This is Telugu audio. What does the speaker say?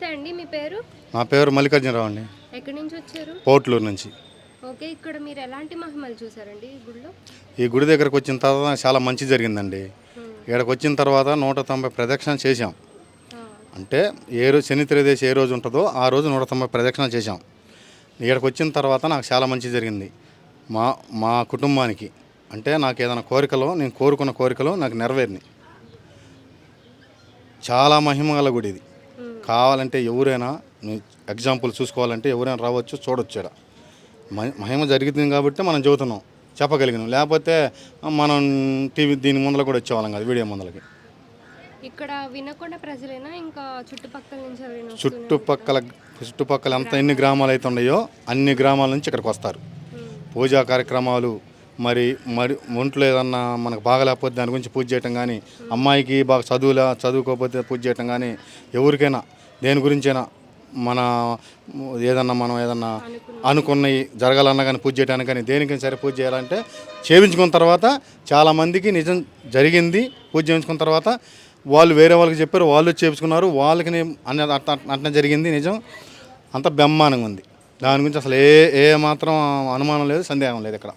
నమస్తే అండి. మీ పేరు? నా పేరు మల్లికార్జునరావు అండి. ఎక్కడి నుంచి వచ్చారు? పోర్ట్లూరు నుంచి. ఓకే. ఇక్కడ మీరు ఎలాంటి మహిమలు చూసారండి ఈ గుడిలో? ఈ గుడి దగ్గరకు వచ్చిన తర్వాత చాలా మంచి జరిగిందండి. ఇక్కడికి వచ్చిన తర్వాత 190 ప్రదక్షిణలు చేశాం. ఆ, అంటే ఏ రోజు శని త్రయోదశి ఏ రోజు ఉంటుందో ఆ రోజు 190 ప్రదక్షిణలు చేశాం. ఇక్కడికి వచ్చిన తర్వాత నాకు చాలా మంచి జరిగింది. మా మా కుటుంబానికి అంటే నాకు ఏదైనా కోరికలు నేను కోరుకున్న కోరికలు నాకు నెరవేరినాయి. చాలా మహిమ గల గుడి ఇది. కావాలంటే ఎవరైనా ఎగ్జాంపుల్ చూసుకోవాలంటే ఎవరైనా రావచ్చు, చూడొచ్చు. ఇక్కడ మహిమ జరుగుతుంది కాబట్టి మనం చెబుతున్నాం, చెప్పగలిగినాం. లేకపోతే మనం టీవీ దీని ముందర కూడా వచ్చేవాళ్ళం కాదు, వీడియో ముందలకి. ఇక్కడ వినకొండ ప్రజలేనా ఇంకా చుట్టుపక్కల నుంచి ఎవరైనా చుట్టుపక్కల ఎంత ఎన్ని గ్రామాలు అయితే ఉన్నాయో అన్ని గ్రామాల నుంచి ఇక్కడికి వస్తారు. పూజా కార్యక్రమాలు మరి ఒంట్లో ఏదన్నా మనకు బాగలేకపోతే దాని గురించి పూజ చేయటం కానీ, అమ్మాయికి బాగా చదువుకోకపోతే పూజ చేయటం కానీ, ఎవరికైనా దేని గురించైనా మన మనం ఏదన్నా అనుకున్నవి జరగాలన్నా కానీ పూజ చేయడానికి కానీ దేనికైనా సరే పూజ చేయాలంటే చేయించుకున్న తర్వాత చాలామందికి నిజం జరిగింది. పూజ చేయించుకున్న తర్వాత వాళ్ళు వేరే వాళ్ళకి చెప్పారు, వాళ్ళు చేయించుకున్నారు, వాళ్ళకి అట్లా జరిగింది. నిజం అంత బ్రహ్మాండంగా ఉంది. దాని గురించి అసలు ఏ మాత్రం అనుమానం లేదు, సందేహం లేదు ఇక్కడ.